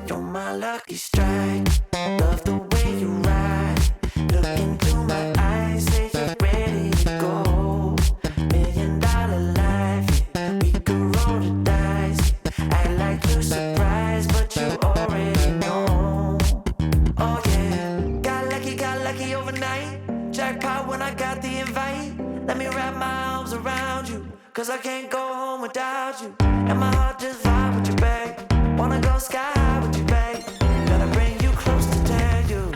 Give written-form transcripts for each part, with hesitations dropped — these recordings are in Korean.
You're my lucky strike. Love the way you ride. Look into my eyes, say you're ready to go. $1 million life, yeah. We could roll the dice. Act like you're surprised, but you already know. Oh yeah, got lucky overnight. Jackpot when I got the invite. Let me wrap my arms around you, cause I can't go home without you. And my heart just vibe with you, babe. Wanna go sky high with you, babe. Gotta bring you close to tell you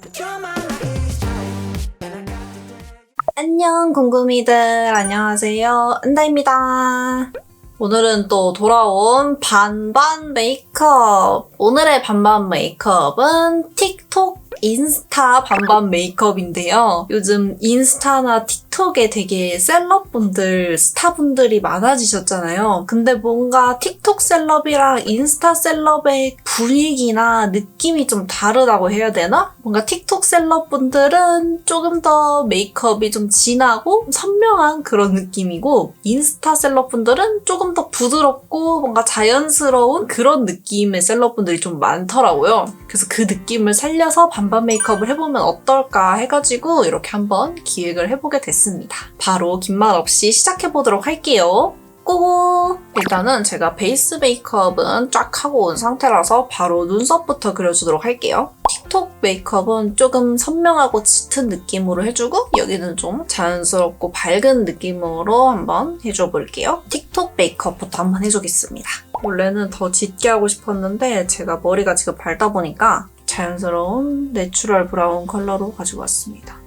that you're my lucky strike. And I got to tell you. 안녕 궁금이들, 안녕하세요, 은다입니다. 오늘은 또 돌아온 반반 메이크업. 오늘의 반반 메이크업은 틱톡, 인스타 반반 메이크업인데요. 요즘 인스타나 틱톡에 되게 셀럽분들, 스타분들이 많아지셨잖아요. 근데 뭔가 틱톡 셀럽이랑 인스타 셀럽의 분위기나 느낌이 좀 다르다고 해야 되나? 뭔가 틱톡 셀럽분들은 조금 더 메이크업이 좀 진하고 선명한 그런 느낌이고, 인스타 셀럽분들은 조금 더 부드럽고 뭔가 자연스러운 그런 느낌의 셀럽분들이 좀 많더라고요. 그래서 그 느낌을 살려서 반반 메이크업을 해보면 어떨까 해가지고 이렇게 한번 기획을 해보게 됐습니다. 바로 긴 말 없이 시작해보도록 할게요. 고고! 일단은 제가 베이스 메이크업은 쫙 하고 온 상태라서 바로 눈썹부터 그려주도록 할게요. 틱톡 메이크업은 조금 선명하고 짙은 느낌으로 해주고, 여기는 좀 자연스럽고 밝은 느낌으로 한번 해줘 볼게요. 틱톡 메이크업부터 한번 해주겠습니다. 원래는 더 짙게 하고 싶었는데 제가 머리가 지금 밝다 보니까 자연스러운 내추럴 브라운 컬러로 가지고 왔습니다.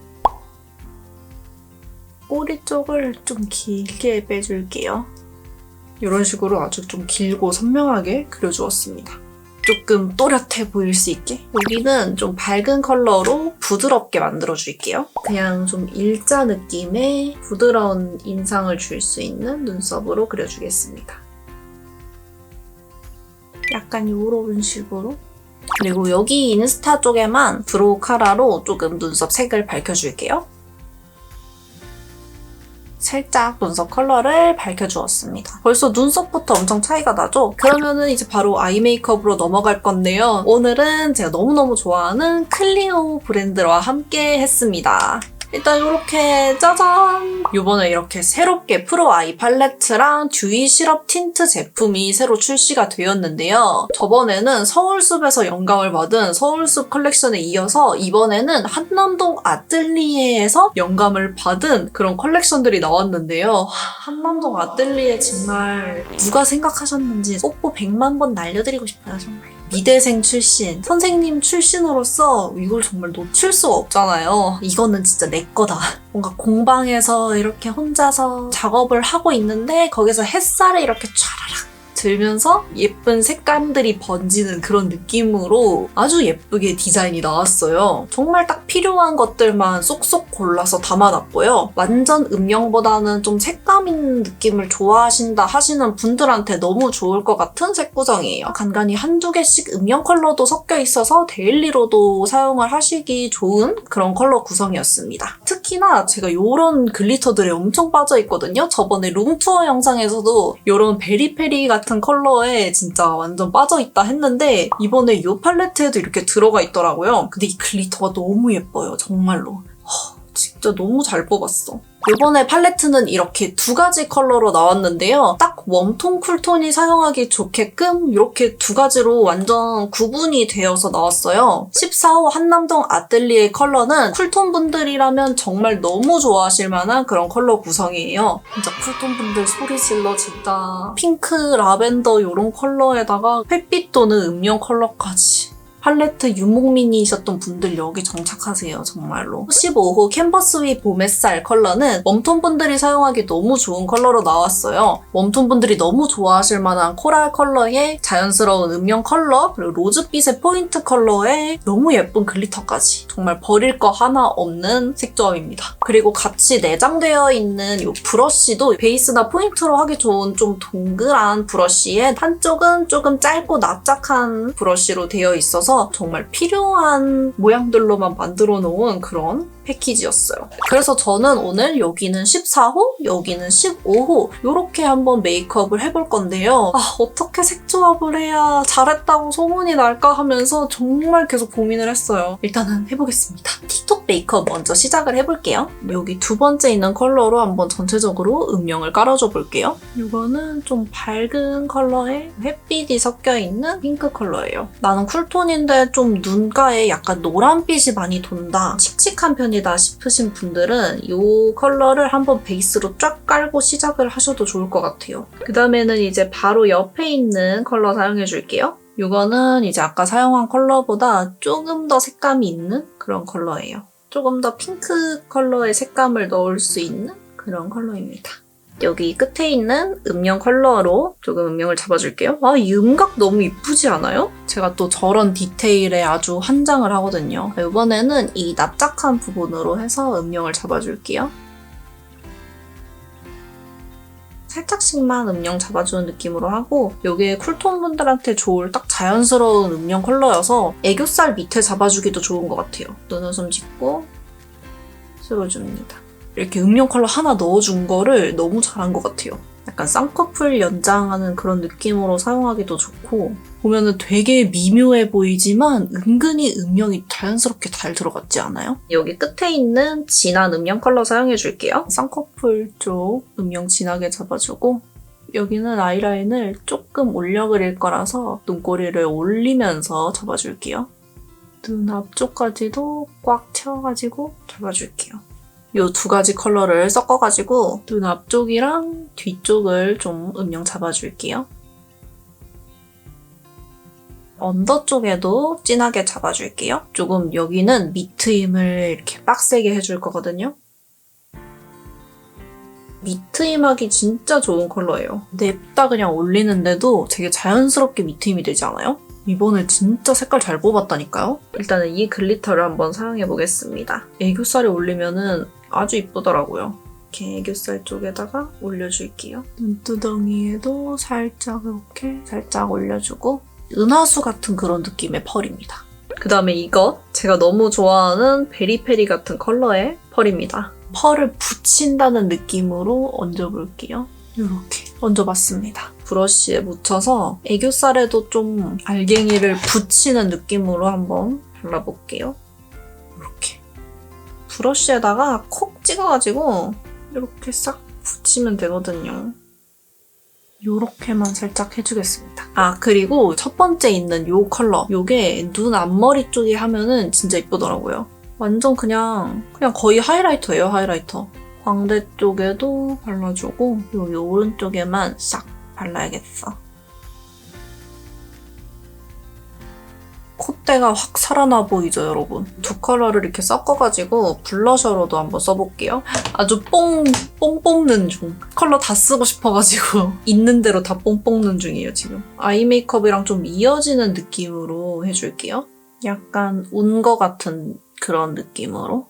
꼬리 쪽을 좀 길게 빼줄게요. 이런 식으로 아주 좀 길고 선명하게 그려주었습니다. 조금 또렷해 보일 수 있게. 여기는 좀 밝은 컬러로 부드럽게 만들어줄게요. 그냥 좀 일자 느낌의 부드러운 인상을 줄 수 있는 눈썹으로 그려주겠습니다. 약간 이런 식으로. 그리고 여기 인스타 쪽에만 브로우 카라로 조금 눈썹 색을 밝혀줄게요. 살짝 눈썹 컬러를 밝혀주었습니다. 벌써 눈썹부터 엄청 차이가 나죠? 그러면은 이제 바로 아이 메이크업으로 넘어갈 건데요. 오늘은 제가 너무너무 좋아하는 클리오 브랜드와 함께 했습니다. 일단 이렇게 짜잔! 이번에 이렇게 새롭게 프로 아이 팔레트랑 듀이 시럽 틴트 제품이 새로 출시가 되었는데요. 저번에는 서울숲에서 영감을 받은 서울숲 컬렉션에 이어서 이번에는 한남동 아뜰리에에서 영감을 받은 그런 컬렉션들이 나왔는데요. 한남동 아뜰리에 정말 누가 생각하셨는지 뽀뽀 100만 번 날려드리고 싶어요, 정말. 미대생 출신, 선생님 출신으로서 이걸 정말 놓칠 수가 없잖아요. 이거는 진짜 내 거다. 뭔가 공방에서 이렇게 혼자서 작업을 하고 있는데 거기서 햇살을 이렇게 촤라락 들면서 예쁜 색감들이 번지는 그런 느낌으로 아주 예쁘게 디자인이 나왔어요. 정말 딱 필요한 것들만 쏙쏙 골라서 담아놨고요. 완전 음영보다는 좀 색감 있는 느낌을 좋아하신다 하시는 분들한테 너무 좋을 것 같은 색 구성이에요. 간간히 한두 개씩 음영 컬러도 섞여 있어서 데일리로도 사용을 하시기 좋은 그런 컬러 구성이었습니다. 특히나 제가 이런 글리터들에 엄청 빠져있거든요. 저번에 룸투어 영상에서도 이런 베리페리 같은 컬러에 진짜 완전 빠져있다 했는데 이번에 이 팔레트에도 이렇게 들어가 있더라고요. 근데 이 글리터가 너무 예뻐요, 정말로. 진짜 너무 잘 뽑았어. 이번에 팔레트는 이렇게 두 가지 컬러로 나왔는데요. 딱 웜톤, 쿨톤이 사용하기 좋게끔 이렇게 두 가지로 완전 구분이 되어서 나왔어요. 14호 한남동 아뜰리에 컬러는 쿨톤 분들이라면 정말 너무 좋아하실 만한 그런 컬러 구성이에요. 진짜 쿨톤 분들 소리 질러 진짜. 핑크, 라벤더 이런 컬러에다가 햇빛 도는 음영 컬러까지. 팔레트 유목민이셨던 분들 여기 정착하세요, 정말로. 15호 캔버스 위 봄햇살 컬러는 웜톤 분들이 사용하기 너무 좋은 컬러로 나왔어요. 웜톤 분들이 너무 좋아하실 만한 코랄 컬러의 자연스러운 음영 컬러, 그리고 로즈빛의 포인트 컬러에 너무 예쁜 글리터까지. 정말 버릴 거 하나 없는 색조합입니다. 그리고 같이 내장되어 있는 이 브러쉬도 베이스나 포인트로 하기 좋은 좀 동그란 브러쉬에 한쪽은 조금 짧고 납작한 브러쉬로 되어 있어서 있어서 정말 필요한 모양들로만 만들어 놓은 그런 패키지였어요. 그래서 저는 오늘 여기는 14호, 여기는 15호 이렇게 한번 메이크업을 해볼 건데요. 어떻게 색 조합을 해야 잘했다고 소문이 날까 하면서 정말 계속 고민을 했어요. 일단은 해보겠습니다. 틱톡 메이크업 먼저 시작을 해볼게요. 여기 두 번째 있는 컬러로 한번 전체적으로 음영을 깔아줘 볼게요. 이거는 좀 밝은 컬러에 햇빛이 섞여있는 핑크 컬러예요. 나는 쿨톤인데 좀 눈가에 약간 노란빛이 많이 돈다, 칙칙한 편이다 싶으신 분들은 이 컬러를 한번 베이스로 쫙 깔고 시작을 하셔도 좋을 것 같아요. 그 다음에는 이제 바로 옆에 있는 컬러 사용해줄게요. 이거는 이제 아까 사용한 컬러보다 조금 더 색감이 있는 그런 컬러예요. 조금 더 핑크 컬러의 색감을 넣을 수 있는 그런 컬러입니다. 여기 끝에 있는 음영 컬러로 조금 음영을 잡아줄게요. 이 음각 너무 이쁘지 않아요? 제가 또 저런 디테일에 아주 환장을 하거든요. 이번에는 이 납작한 부분으로 해서 음영을 잡아줄게요. 살짝씩만 음영 잡아주는 느낌으로 하고, 이게 쿨톤 분들한테 좋을 딱 자연스러운 음영 컬러여서 애교살 밑에 잡아주기도 좋은 것 같아요. 눈웃음 짓고 쓸어줍니다. 이렇게 음영 컬러 하나 넣어준 거를 너무 잘한 것 같아요. 약간 쌍꺼풀 연장하는 그런 느낌으로 사용하기도 좋고, 보면은 되게 미묘해 보이지만 은근히 음영이 자연스럽게 잘 들어갔지 않아요? 여기 끝에 있는 진한 음영 컬러 사용해줄게요. 쌍꺼풀 쪽 음영 진하게 잡아주고, 여기는 아이라인을 조금 올려 그릴 거라서 눈꼬리를 올리면서 잡아줄게요. 눈 앞쪽까지도 꽉 채워가지고 잡아줄게요. 이 두 가지 컬러를 섞어가지고 눈 앞쪽이랑 뒤쪽을 좀 음영 잡아줄게요. 언더 쪽에도 진하게 잡아줄게요. 조금 여기는 밑트임을 이렇게 빡세게 해줄 거거든요. 밑트임하기 진짜 좋은 컬러예요. 냅다 그냥 올리는데도 되게 자연스럽게 밑트임이 되지 않아요? 이번에 진짜 색깔 잘 뽑았다니까요? 일단은 이 글리터를 한번 사용해보겠습니다. 애교살에 올리면은 아주 이쁘더라고요. 이렇게 애교살 쪽에다가 올려줄게요. 눈두덩이에도 살짝 이렇게 살짝 올려주고, 은하수 같은 그런 느낌의 펄입니다. 그 다음에 이거 제가 너무 좋아하는 베리페리 같은 컬러의 펄입니다. 펄을 붙인다는 느낌으로 얹어볼게요. 이렇게 얹어봤습니다. 브러쉬에 묻혀서 애교살에도 좀 알갱이를 붙이는 느낌으로 한번 발라볼게요. 이렇게 브러쉬에다가 콕 찍어가지고 이렇게 싹 붙이면 되거든요. 요렇게만 살짝 해주겠습니다. 그리고 첫 번째 있는 요 컬러, 요게 눈 앞머리 쪽에 하면은 진짜 이쁘더라고요. 완전 그냥 거의 하이라이터예요, 하이라이터. 광대 쪽에도 발라주고 요 오른쪽에만 싹 발라야겠어. 콧대가 확 살아나 보이죠, 여러분? 두 컬러를 이렇게 섞어가지고 블러셔로도 한번 써볼게요. 아주 뽕 뽑는 중. 컬러 다 쓰고 싶어가지고 있는 대로 다 뽕 뽑는 중이에요, 지금. 아이 메이크업이랑 좀 이어지는 느낌으로 해줄게요. 약간 운 거 같은 그런 느낌으로.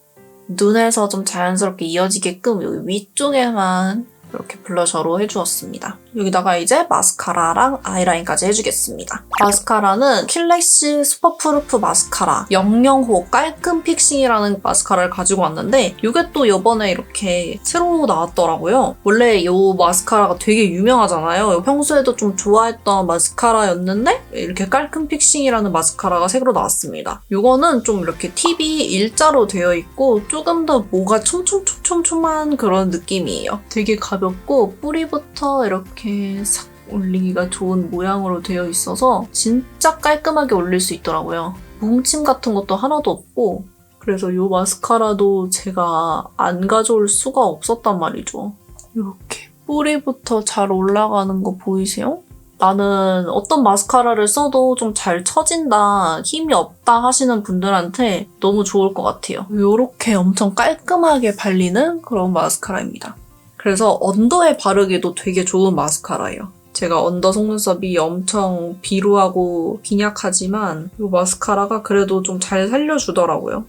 눈에서 좀 자연스럽게 이어지게끔 여기 위쪽에만 이렇게 블러셔로 해주었습니다. 여기다가 이제 마스카라랑 아이라인까지 해주겠습니다. 마스카라는 킬래쉬 슈퍼프루프 마스카라 00호 깔끔 픽싱이라는 마스카라를 가지고 왔는데, 이게 또 이번에 이렇게 새로 나왔더라고요. 원래 이 마스카라가 되게 유명하잖아요. 평소에도 좀 좋아했던 마스카라였는데 이렇게 깔끔 픽싱이라는 마스카라가 새로 나왔습니다. 이거는 좀 이렇게 팁이 일자로 되어 있고 조금 더 뭐가 촘촘한 그런 느낌이에요. 되게 가볍고 뿌리부터 이렇게 싹 올리기가 좋은 모양으로 되어 있어서 진짜 깔끔하게 올릴 수 있더라고요. 뭉침 같은 것도 하나도 없고, 그래서 이 마스카라도 제가 안 가져올 수가 없었단 말이죠. 이렇게 뿌리부터 잘 올라가는 거 보이세요? 나는 어떤 마스카라를 써도 좀 잘 처진다, 힘이 없다 하시는 분들한테 너무 좋을 것 같아요. 이렇게 엄청 깔끔하게 발리는 그런 마스카라입니다. 그래서 언더에 바르기도 되게 좋은 마스카라예요. 제가 언더 속눈썹이 엄청 비루하고 빈약하지만 이 마스카라가 그래도 좀 잘 살려주더라고요.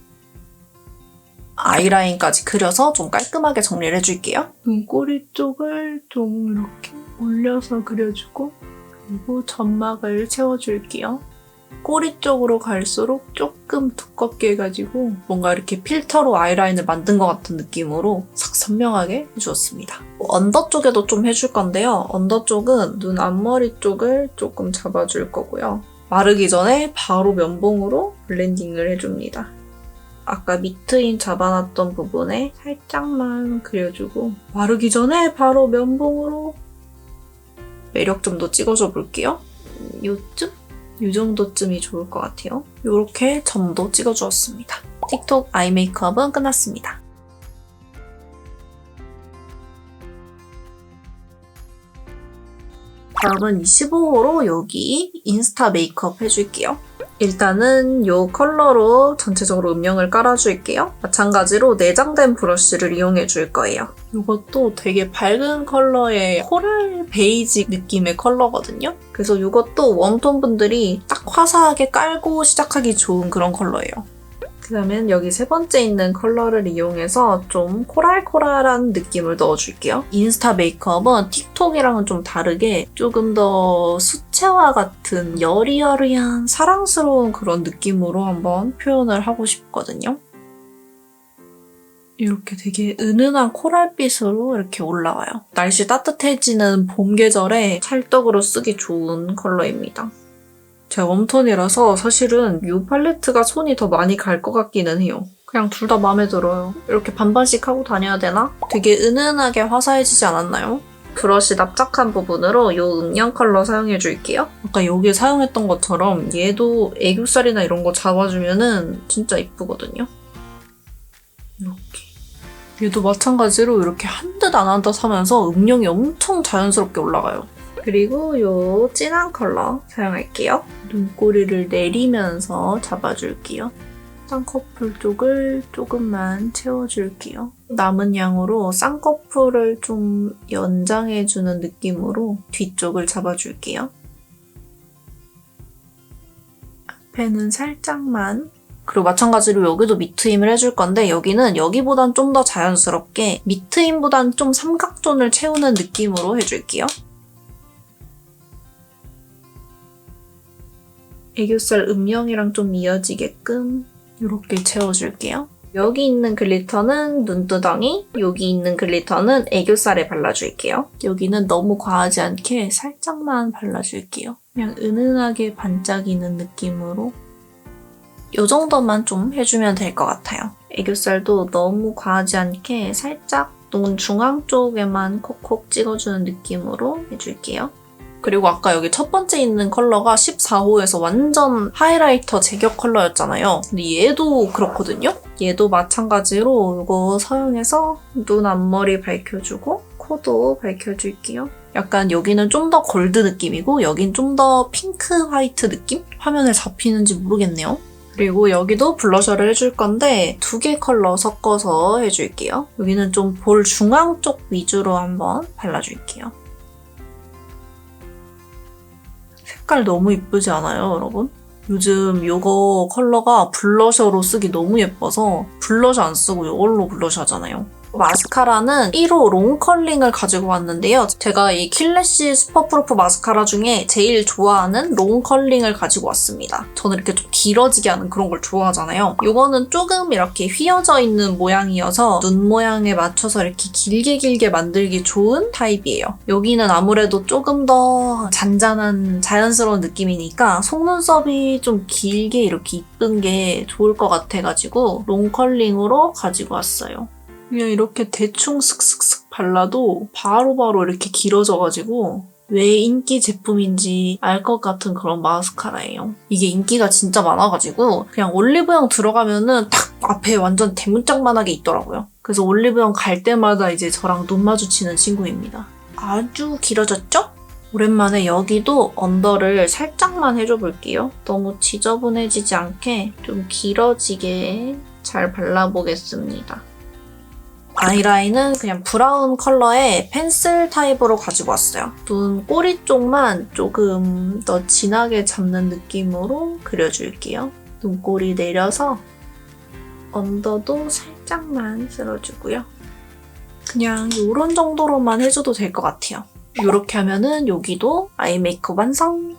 아이라인까지 그려서 좀 깔끔하게 정리를 해줄게요. 눈꼬리 쪽을 좀 이렇게 올려서 그려주고, 그리고 점막을 채워줄게요. 꼬리 쪽으로 갈수록 조금 두껍게 해가지고 뭔가 이렇게 필터로 아이라인을 만든 것 같은 느낌으로 싹 선명하게 해주었습니다. 언더 쪽에도 좀 해줄 건데요. 언더 쪽은 눈 앞머리 쪽을 조금 잡아줄 거고요. 마르기 전에 바로 면봉으로 블렌딩을 해줍니다. 아까 밑트임 잡아놨던 부분에 살짝만 그려주고 마르기 전에 바로 면봉으로 매력점도 찍어줘 볼게요. 요쯤? 이 정도쯤이 좋을 것 같아요. 이렇게 점도 찍어주었습니다. 틱톡 아이 메이크업은 끝났습니다. 다음은 15호로 여기 인스타 메이크업 해줄게요. 일단은 이 컬러로 전체적으로 음영을 깔아줄게요. 마찬가지로 내장된 브러쉬를 이용해 줄 거예요. 이것도 되게 밝은 컬러의 코랄 베이지 느낌의 컬러거든요. 그래서 이것도 웜톤 분들이 딱 화사하게 깔고 시작하기 좋은 그런 컬러예요. 그 다음엔 여기 세 번째 있는 컬러를 이용해서 좀 코랄코랄한 느낌을 넣어줄게요. 인스타 메이크업은 틱톡이랑은 좀 다르게 조금 더 수채화 같은 여리여리한 사랑스러운 그런 느낌으로 한번 표현을 하고 싶거든요. 이렇게 되게 은은한 코랄빛으로 이렇게 올라와요. 날씨 따뜻해지는 봄 계절에 찰떡으로 쓰기 좋은 컬러입니다. 제가 웜톤이라서 사실은 이 팔레트가 손이 더 많이 갈 것 같기는 해요. 그냥 둘 다 마음에 들어요. 이렇게 반반씩 하고 다녀야 되나? 되게 은은하게 화사해지지 않았나요? 브러쉬 납작한 부분으로 이 음영 컬러 사용해줄게요. 아까 여기에 사용했던 것처럼 얘도 애교살이나 이런 거 잡아주면은 진짜 이쁘거든요. 이렇게. 얘도 마찬가지로 이렇게 한 듯 안 한 듯 하면서 음영이 엄청 자연스럽게 올라가요. 그리고 이 진한 컬러 사용할게요. 눈꼬리를 내리면서 잡아줄게요. 쌍꺼풀 쪽을 조금만 채워줄게요. 남은 양으로 쌍꺼풀을 좀 연장해주는 느낌으로 뒤쪽을 잡아줄게요. 앞에는 살짝만. 그리고 마찬가지로 여기도 밑트임을 해줄 건데 여기는 여기보단 좀 더 자연스럽게 밑트임보단 좀 삼각존을 채우는 느낌으로 해줄게요. 애교살 음영이랑 좀 이어지게끔 이렇게 채워줄게요. 여기 있는 글리터는 눈두덩이, 여기 있는 글리터는 애교살에 발라줄게요. 여기는 너무 과하지 않게 살짝만 발라줄게요. 그냥 은은하게 반짝이는 느낌으로 이 정도만 좀 해주면 될 것 같아요. 애교살도 너무 과하지 않게 살짝 눈 중앙 쪽에만 콕콕 찍어주는 느낌으로 해줄게요. 그리고 아까 여기 첫 번째 있는 컬러가 14호에서 완전 하이라이터 제격 컬러였잖아요. 근데 얘도 그렇거든요? 얘도 마찬가지로 이거 사용해서 눈 앞머리 밝혀주고 코도 밝혀줄게요. 약간 여기는 좀 더 골드 느낌이고 여긴 좀 더 핑크 화이트 느낌? 화면에 잡히는지 모르겠네요. 그리고 여기도 블러셔를 해줄 건데 2개 컬러 섞어서 해줄게요. 여기는 좀 볼 중앙 쪽 위주로 한번 발라줄게요. 색깔 너무 이쁘지 않아요, 여러분? 요즘 이거 컬러가 블러셔로 쓰기 너무 예뻐서 블러셔 안 쓰고 이걸로 블러셔 하잖아요. 마스카라는 1호 롱컬링을 가지고 왔는데요. 제가 이 킬래시 슈퍼프루프 마스카라 중에 제일 좋아하는 롱컬링을 가지고 왔습니다. 저는 이렇게 좀 길어지게 하는 그런 걸 좋아하잖아요. 이거는 조금 이렇게 휘어져 있는 모양이어서 눈 모양에 맞춰서 이렇게 길게 만들기 좋은 타입이에요. 여기는 아무래도 조금 더 잔잔한 자연스러운 느낌이니까 속눈썹이 좀 길게 이렇게 이쁜 게 좋을 것 같아가지고 롱컬링으로 가지고 왔어요. 그냥 이렇게 대충 슥슥슥 발라도 바로바로 이렇게 길어져가지고 왜 인기 제품인지 알 것 같은 그런 마스카라예요. 이게 인기가 진짜 많아가지고 그냥 올리브영 들어가면은 딱 앞에 완전 대문짝만하게 있더라고요. 그래서 올리브영 갈 때마다 이제 저랑 눈 마주치는 친구입니다. 아주 길어졌죠? 오랜만에 여기도 언더를 살짝만 해줘 볼게요. 너무 지저분해지지 않게 좀 길어지게 잘 발라보겠습니다. 아이라인은 그냥 브라운 컬러의 펜슬 타입으로 가지고 왔어요. 눈 꼬리 쪽만 조금 더 진하게 잡는 느낌으로 그려줄게요. 눈꼬리 내려서 언더도 살짝만 쓸어주고요. 그냥 이런 정도로만 해줘도 될 것 같아요. 이렇게 하면은 여기도 아이 메이크업 완성!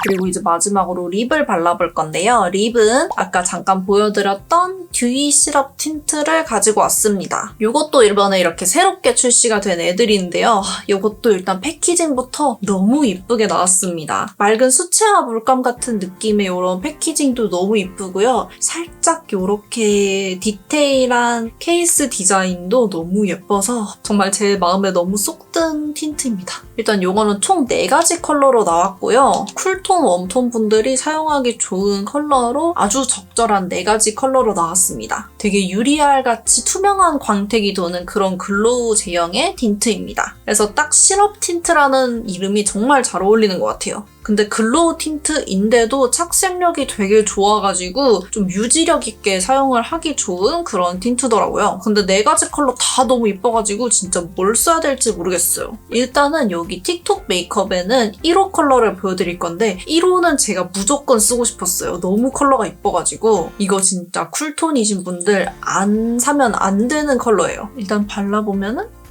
그리고 이제 마지막으로 립을 발라볼 건데요. 립은 아까 잠깐 보여드렸던 듀이 시럽 틴트를 가지고 왔습니다. 이것도 이번에 이렇게 새롭게 출시가 된 애들인데요. 이것도 일단 패키징부터 너무 이쁘게 나왔습니다. 맑은 수채화 물감 같은 느낌의 이런 패키징도 너무 이쁘고요. 살짝 이렇게 디테일한 케이스 디자인도 너무 예뻐서 정말 제 마음에 너무 쏙 든 틴트입니다. 일단 이거는 총 4가지 컬러로 나왔고요. 쿨톤, 웜톤 분들이 사용하기 좋은 컬러로 아주 적절한 4가지 컬러로 나왔습니다. 되게 유리알같이 투명한 광택이 도는 그런 글로우 제형의 틴트입니다. 그래서 딱 시럽 틴트라는 이름이 정말 잘 어울리는 것 같아요. 근데 글로우 틴트인데도 착색력이 되게 좋아가지고 좀 유지력 있게 사용을 하기 좋은 그런 틴트더라고요. 근데 4가지 컬러 다 너무 이뻐가지고 진짜 뭘 써야 될지 모르겠어요. 일단은 여기 틱톡 메이크업에는 1호 컬러를 보여드릴 건데 1호는 제가 무조건 쓰고 싶었어요. 너무 컬러가 이뻐가지고 이거 진짜 쿨톤이신 분들 안 사면 안 되는 컬러예요. 일단 발라보면은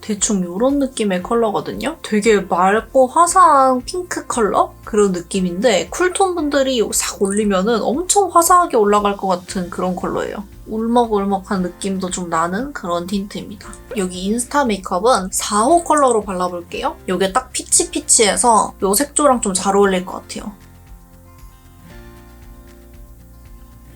대충 이런 느낌의 컬러거든요. 되게 맑고 화사한 핑크 컬러? 그런 느낌인데 쿨톤 분들이 싹 올리면은 엄청 화사하게 올라갈 것 같은 그런 컬러예요. 울먹울먹한 느낌도 좀 나는 그런 틴트입니다. 여기 인스타 메이크업은 4호 컬러로 발라볼게요. 이게 딱 피치피치해서 이 색조랑 좀 잘 어울릴 것 같아요.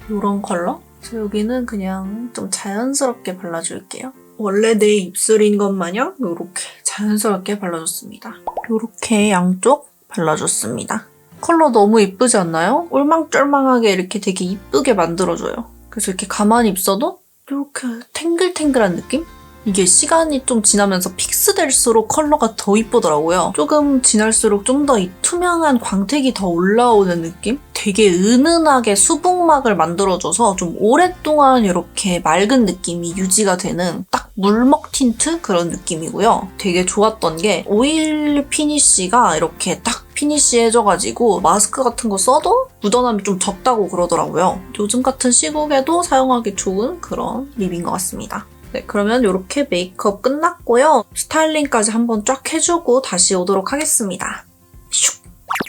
이런 컬러? 그래서 여기는 그냥 좀 자연스럽게 발라줄게요. 원래 내 입술인 것 마냥 이렇게 자연스럽게 발라줬습니다. 이렇게 양쪽 발라줬습니다. 컬러 너무 이쁘지 않나요? 올망쫄망하게 이렇게 되게 이쁘게 만들어줘요. 그래서 이렇게 가만히 있어도 이렇게 탱글탱글한 느낌? 이게 시간이 좀 지나면서 픽스될수록 컬러가 더 이쁘더라고요. 조금 지날수록 좀 더 이 투명한 광택이 더 올라오는 느낌? 되게 은은하게 수분막을 만들어줘서 좀 오랫동안 이렇게 맑은 느낌이 유지가 되는 딱 물먹 틴트 그런 느낌이고요. 되게 좋았던 게 오일 피니쉬가 이렇게 딱 피니쉬해져가지고 마스크 같은 거 써도 묻어남이 좀 적다고 그러더라고요. 요즘 같은 시국에도 사용하기 좋은 그런 립인 것 같습니다. 네, 그러면 이렇게 메이크업 끝났고요. 스타일링까지 한번 쫙 해주고 다시 오도록 하겠습니다. 슉!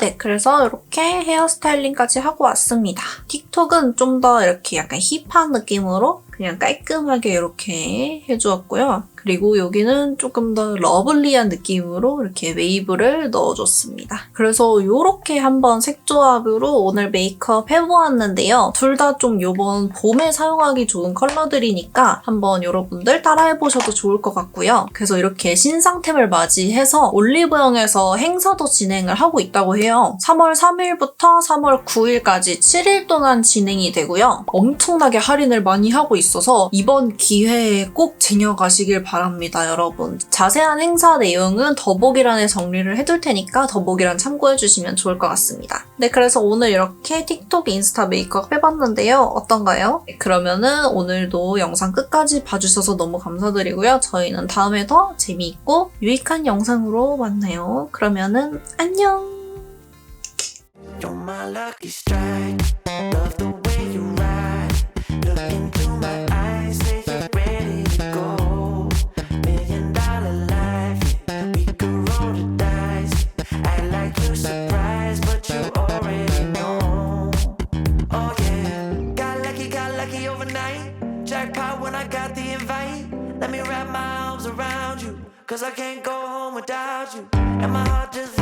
네, 그래서 이렇게 헤어 스타일링까지 하고 왔습니다. 틱톡은 좀 더 이렇게 약간 힙한 느낌으로 그냥 깔끔하게 이렇게 해주었고요. 그리고 여기는 조금 더 러블리한 느낌으로 이렇게 웨이브를 넣어줬습니다. 그래서 이렇게 한번 색조합으로 오늘 메이크업 해보았는데요. 둘 다 좀 이번 봄에 사용하기 좋은 컬러들이니까 한번 여러분들 따라해보셔도 좋을 것 같고요. 그래서 이렇게 신상템을 맞이해서 올리브영에서 행사도 진행을 하고 있다고 해요. 3월 3일부터 3월 9일까지 7일 동안 진행이 되고요. 엄청나게 할인을 많이 하고 있어서 이번 기회에 꼭 쟁여가시길 바랍니다, 여러분. 자세한 행사 내용은 더보기란에 정리를 해둘 테니까 더보기란 참고해주시면 좋을 것 같습니다. 네, 그래서 오늘 이렇게 틱톡, 인스타 메이크업 해봤는데요. 어떤가요? 네, 그러면은 오늘도 영상 끝까지 봐주셔서 너무 감사드리고요. 저희는 다음에 더 재미있고 유익한 영상으로 만나요. 그러면은 안녕! You're my lucky strike. Love the way you ride. Look into my eyes, say you're ready to go. $1,000,000 life, yeah. We could roll the dice. Act like you're surprised, but you already know. Oh yeah, got lucky overnight. Jackpot when I got the invite. Let me wrap my arms around you, 'cause I can't go home without you. And my heart just